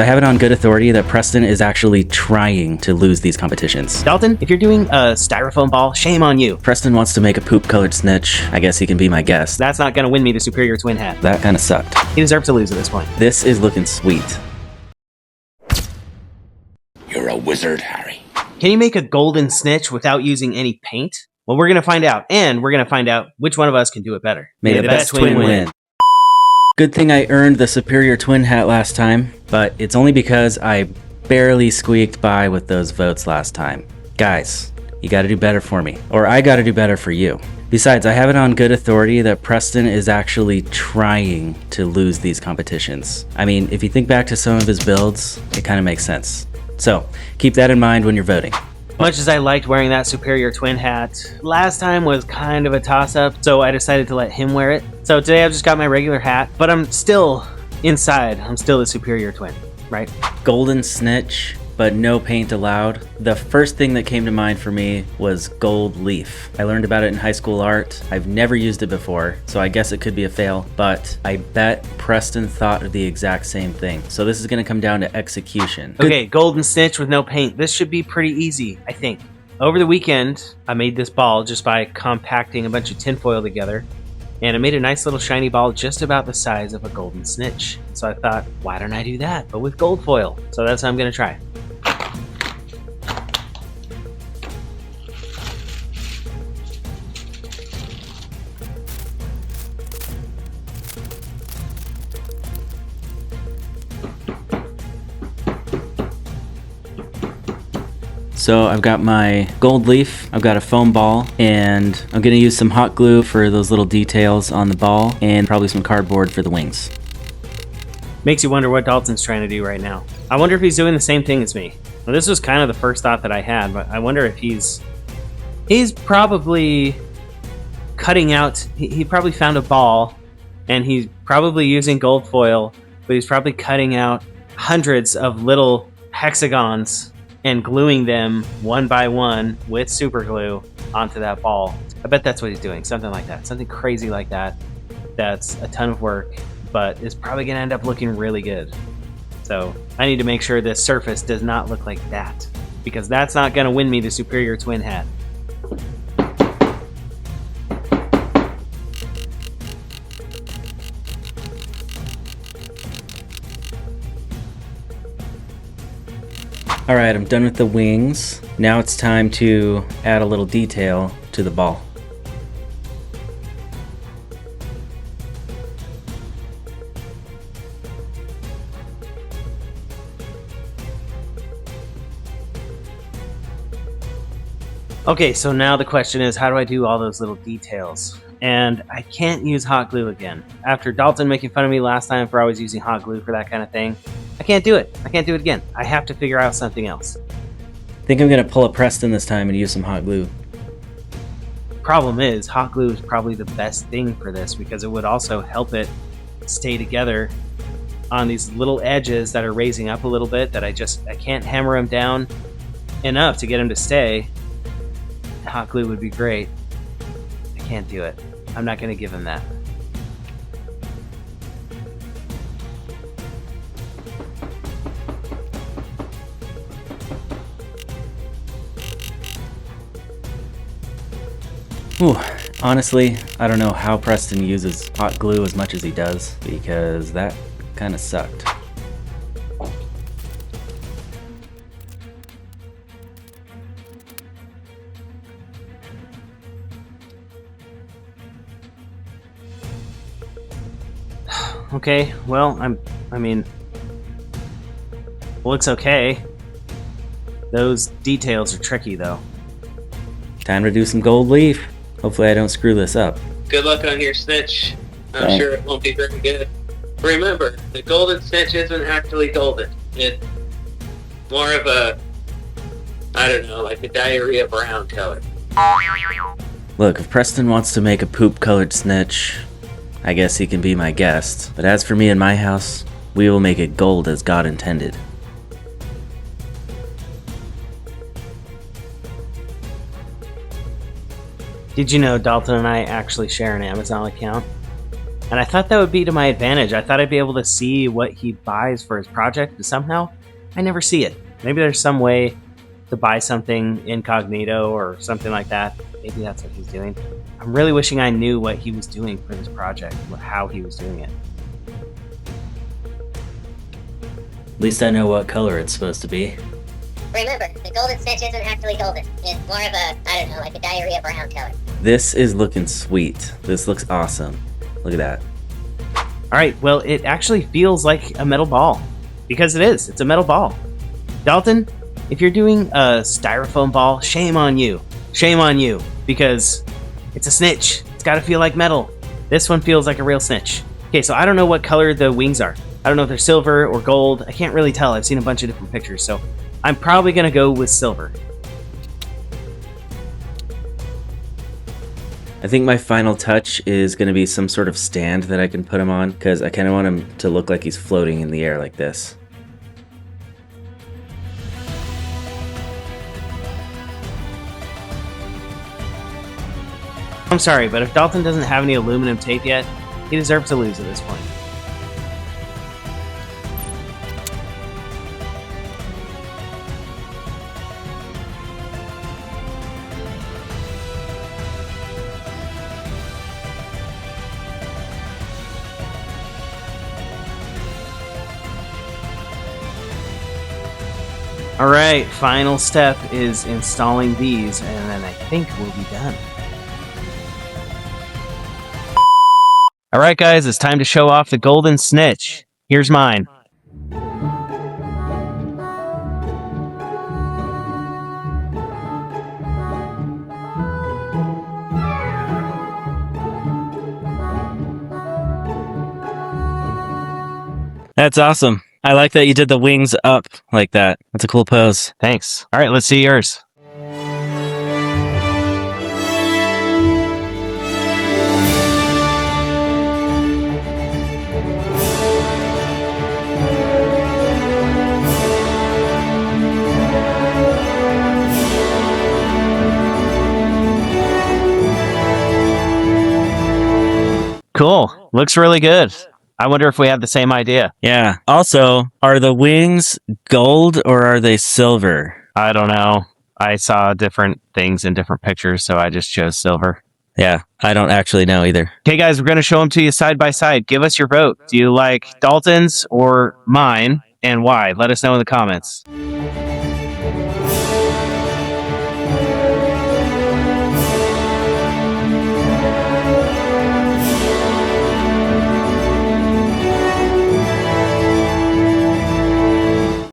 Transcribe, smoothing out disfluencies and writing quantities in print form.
I have it on good authority that Preston is actually trying to lose these competitions. Dalton, if you're doing a styrofoam ball, shame on you. Preston wants to make a poop-colored snitch. I guess he can be my guest. That's not gonna win me the superior twin hat. That kind of sucked. He deserves to lose at this point. This is looking sweet. You're a wizard, Harry. Can you make a golden snitch without using any paint? Well, we're gonna find out, and we're gonna find out which one of us can do it better. May the best twin win. Good thing I earned the superior twin hat last time, but it's only because I barely squeaked by with those votes last time. Guys, you gotta do better for me, or I gotta do better for you. Besides, I have it on good authority that Preston is actually trying to lose these competitions. I mean, if you think back to some of his builds, it kind of makes sense. So, keep that in mind when you're voting. Much as I liked wearing that superior twin hat, last time was kind of a toss-up, so I decided to let him wear it. So today I've just got my regular hat, but I'm still inside. I'm still the superior twin, right? Golden Snitch, but no paint allowed. The first thing that came to mind for me was gold leaf. I learned about it in high school art. I've never used it before, so I guess it could be a fail, but I bet Preston thought of the exact same thing. So this is gonna come down to execution. Okay, golden snitch with no paint. This should be pretty easy, I think. Over the weekend, I made this ball just by compacting a bunch of tinfoil together, and it made a nice little shiny ball just about the size of a golden snitch. So I thought, why don't I do that, but with gold foil? So that's how I'm gonna try. So I've got my gold leaf, I've got a foam ball, and I'm gonna use some hot glue for those little details on the ball, and probably some cardboard for the wings. Makes you wonder what Dalton's trying to do right now. I wonder if he's doing the same thing as me. Well, this was kind of the first thought that I had, but I wonder if he's probably cutting out, he probably found a ball, and he's probably using gold foil, but he's probably cutting out hundreds of little hexagons and gluing them one by one with super glue onto that ball. I bet that's what he's doing, something like that, something crazy like that. That's a ton of work, but is probably gonna end up looking really good. So I need to make sure this surface does not look like that, because that's not gonna win me the superior twin hat. All right, I'm done with the wings. Now it's time to add a little detail to the ball. Okay, so now the question is, how do I do all those little details? And I can't use hot glue again. After Dalton making fun of me last time for always using hot glue for that kind of thing, I can't do it. I can't do it again. I have to figure out something else. I think I'm gonna pull a Preston this time and use some hot glue. Problem is, hot glue is probably the best thing for this, because it would also help it stay together on these little edges that are raising up a little bit that I can't hammer them down enough to get them to stay. Hot glue would be great. I can't do it. I'm not gonna give him that. Ooh, honestly, I don't know how Preston uses hot glue as much as he does, because that kind of sucked. Okay, well, I mean, looks okay. Those details are tricky, though. Time to do some gold leaf. Hopefully I don't screw this up. Good luck on your snitch. I'm Thanks. sure it won't be very good. Remember, the golden snitch isn't actually golden. It's more of a, I don't know, like a diarrhea brown color. Look, if Preston wants to make a poop-colored snitch, I guess he can be my guest. But as for me and my house, we will make it gold as God intended. Did you know Dalton and I actually share an Amazon account? And I thought that would be to my advantage. I thought I'd be able to see what he buys for his project, but somehow I never see it. Maybe there's some way to buy something incognito or something like that. Maybe that's what he's doing. I'm really wishing I knew what he was doing for this project, or how he was doing it. At least I know what color it's supposed to be. Remember, the Golden Snitch isn't actually golden. It's more of a, I don't know, like a diarrhea brown color. This is looking sweet. This looks awesome. Look at that. All right, well, it actually feels like a metal ball. Because it is. It's a metal ball. Dalton, if you're doing a styrofoam ball, shame on you. Shame on you. Because it's a snitch. It's got to feel like metal. This one feels like a real snitch. Okay, so I don't know what color the wings are. I don't know if they're silver or gold. I can't really tell. I've seen a bunch of different pictures, so I'm probably going to go with silver. I think my final touch is going to be some sort of stand that I can put him on, because I kind of want him to look like he's floating in the air like this. I'm sorry, but if Dalton doesn't have any aluminum tape yet, he deserves to lose at this point. Alright, final step is installing these, and then I think we'll be done. Alright guys, it's time to show off the Golden Snitch. Here's mine. That's awesome. I like that you did the wings up like that. That's a cool pose. Thanks. Alright, let's see yours. Cool. Looks really good. I wonder if we have the same idea. Yeah. Also, are the wings gold or are they silver? I don't know. I saw different things in different pictures, so I just chose silver. Yeah, I don't actually know either. Okay, guys, we're going to show them to you side by side. Give us your vote. Do you like Dalton's or mine, and why? Let us know in the comments.